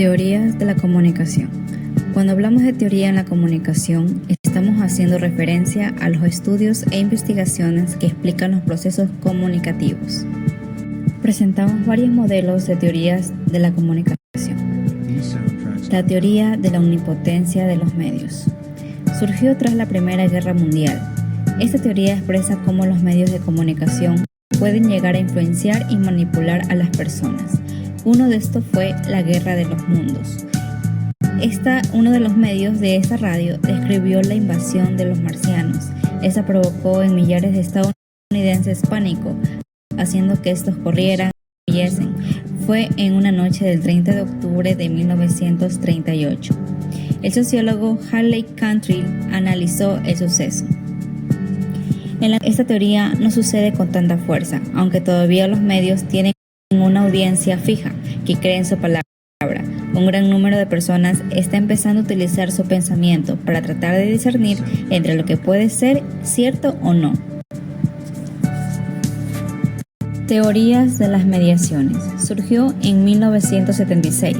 Teorías de la comunicación. Cuando hablamos de teoría en la comunicación, estamos haciendo referencia a los estudios e investigaciones que explican los procesos comunicativos. Presentamos varios modelos de teorías de la comunicación. La teoría de la omnipotencia de los medios. Surgió tras la Primera Guerra Mundial. Esta teoría expresa cómo los medios de comunicación pueden llegar a influenciar y manipular a las personas. Uno de estos fue la Guerra de los Mundos. Uno de los medios de esta radio describió la invasión de los marcianos. Esta provocó en millares de estadounidenses pánico, haciendo que estos corrieran y huyesen. Fue en una noche del 30 de octubre de 1938. El sociólogo Harley Cantrell analizó el suceso. Esta teoría no sucede con tanta fuerza, aunque todavía los medios tienen una audiencia fija que cree en su palabra. Un gran número de personas está empezando a utilizar su pensamiento para tratar de discernir entre lo que puede ser cierto o no. Teorías de las mediaciones. Surgió en 1976.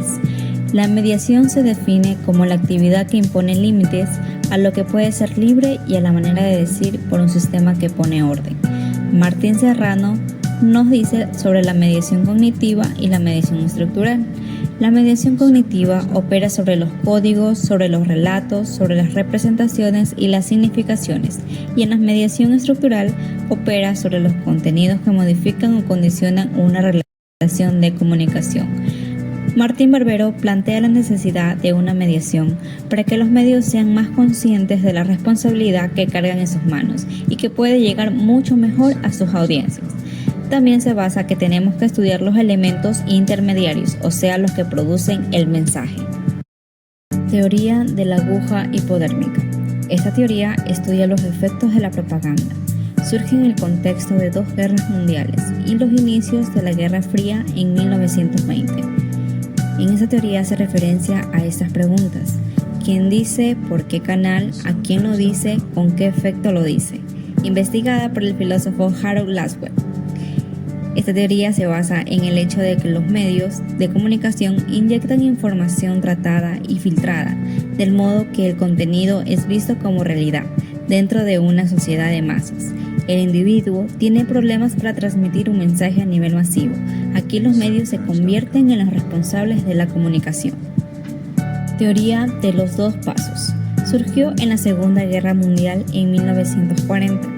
La mediación se define como la actividad que impone límites a lo que puede ser libre y a la manera de decir por un sistema que pone orden. Martín Serrano nos dice sobre la mediación cognitiva y la mediación estructural. La mediación cognitiva opera sobre los códigos, sobre los relatos, sobre las representaciones y las significaciones, y en la mediación estructural opera sobre los contenidos que modifican o condicionan una relación de comunicación. Martín Barbero plantea la necesidad de una mediación para que los medios sean más conscientes de la responsabilidad que cargan en sus manos y que puede llegar mucho mejor a sus audiencias. También se basa que tenemos que estudiar los elementos intermediarios, o sea, los que producen el mensaje. Teoría de la aguja hipodérmica. Esta teoría estudia los efectos de la propaganda. Surge en el contexto de dos guerras mundiales y los inicios de la Guerra Fría en 1920. En esta teoría hace referencia a estas preguntas: ¿quién dice? ¿Por qué canal? ¿A quién lo dice? ¿Con qué efecto lo dice? Investigada por el filósofo Harold Laswell. Esta teoría se basa en el hecho de que los medios de comunicación inyectan información tratada y filtrada, del modo que el contenido es visto como realidad dentro de una sociedad de masas. El individuo tiene problemas para transmitir un mensaje a nivel masivo. Aquí los medios se convierten en los responsables de la comunicación. Teoría de los dos pasos. Surgió en la Segunda Guerra Mundial en 1940.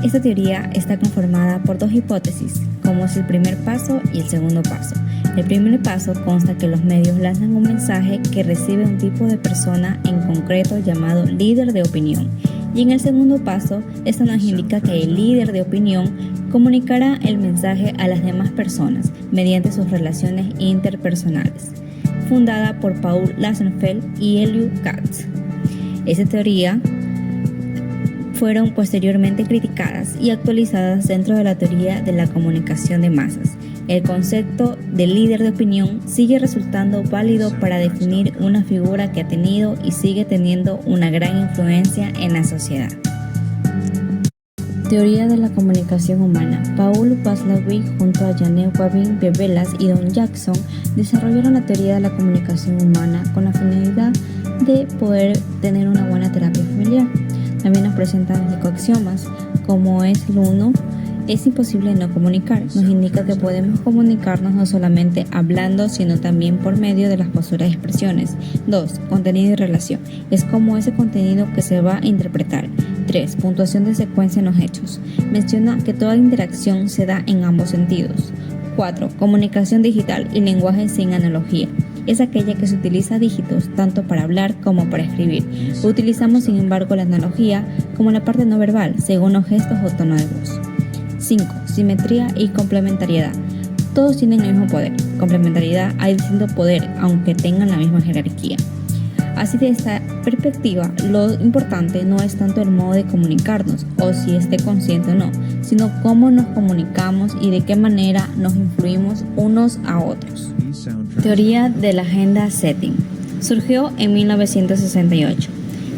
Esta teoría está conformada por dos hipótesis, como es el primer paso y el segundo paso. El primer paso consta que los medios lanzan un mensaje que recibe un tipo de persona en concreto llamado líder de opinión. Y en el segundo paso, esto nos indica que el líder de opinión comunicará el mensaje a las demás personas mediante sus relaciones interpersonales. Fundada por Paul Lassenfeld y Elliot Katz. Esta teoría fueron posteriormente criticadas y actualizadas dentro de la teoría de la comunicación de masas. El concepto de líder de opinión sigue resultando válido para definir una figura que ha tenido y sigue teniendo una gran influencia en la sociedad. Teoría de la comunicación humana. Paul Watzlawick junto a Janet Waving Bevelas y Don Jackson desarrollaron la teoría de la comunicación humana con la finalidad de poder tener una buena terapia familiar. También nos presentan 5 axiomas, como es el 1, es imposible no comunicar. Nos indica que podemos comunicarnos no solamente hablando, sino también por medio de las posturas y expresiones. 2, contenido y relación, es como ese contenido que se va a interpretar. 3, puntuación de secuencia en los hechos, menciona que toda interacción se da en ambos sentidos. 4, comunicación digital y lenguaje sin analogía. Es aquella que se utiliza dígitos tanto para hablar como para escribir. Utilizamos sin embargo la analogía como la parte no verbal, según los gestos o tono de voz. 5. Simetría y complementariedad. Todos tienen el mismo poder. Complementariedad, hay distinto poder, aunque tengan la misma jerarquía. Así, de esta perspectiva, lo importante no es tanto el modo de comunicarnos o si esté consciente o no, sino cómo nos comunicamos y de qué manera nos influimos unos a otros. Teoría de la agenda setting. Surgió en 1968.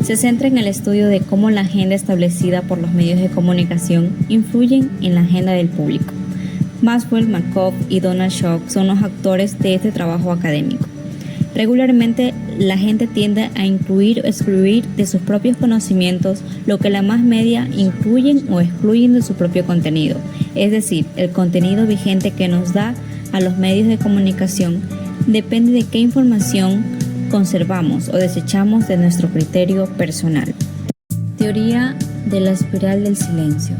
Se centra en el estudio de cómo la agenda establecida por los medios de comunicación influyen en la agenda del público. Maxwell, Markov y Donald Schock son los autores de este trabajo académico. Regularmente, la gente tiende a incluir o excluir de sus propios conocimientos lo que la más media incluyen o excluyen de su propio contenido, es decir, el contenido vigente que nos da a los medios de comunicación depende de qué información conservamos o desechamos de nuestro criterio personal. Teoría de la espiral del silencio.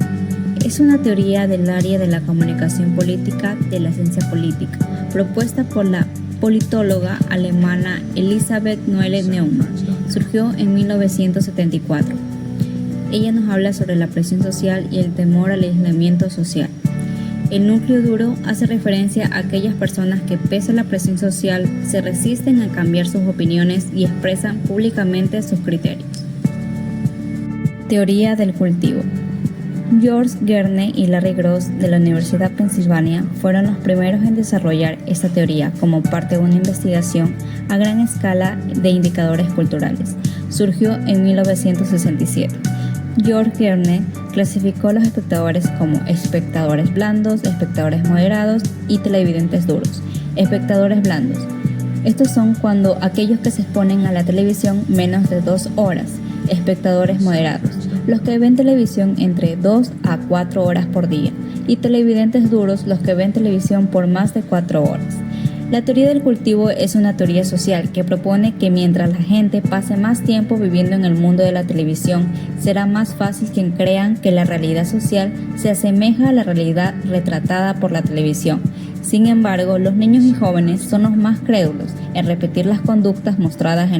Es una teoría del área de la comunicación política de la ciencia política, propuesta por la politóloga alemana Elisabeth Noelle-Neumann. Surgió en 1974. Ella nos habla sobre la presión social y el temor al aislamiento social. El núcleo duro hace referencia a aquellas personas que, pese a la presión social, se resisten a cambiar sus opiniones y expresan públicamente sus criterios. Teoría del cultivo. George Gurney y Larry Gross de la Universidad de Pensilvania fueron los primeros en desarrollar esta teoría como parte de una investigación a gran escala de indicadores culturales. Surgió en 1967. George Gurney clasificó a los espectadores como espectadores blandos, espectadores moderados y televidentes duros. Espectadores blandos. Estos son cuando aquellos que se exponen a la televisión menos de 2 horas. Espectadores moderados, los que ven televisión entre 2 a 4 horas por día, y televidentes duros, los que ven televisión por más de 4 horas. La teoría del cultivo es una teoría social que propone que mientras la gente pase más tiempo viviendo en el mundo de la televisión, será más fácil que crean que la realidad social se asemeja a la realidad retratada por la televisión. Sin embargo, los niños y jóvenes son los más crédulos en repetir las conductas mostradas en los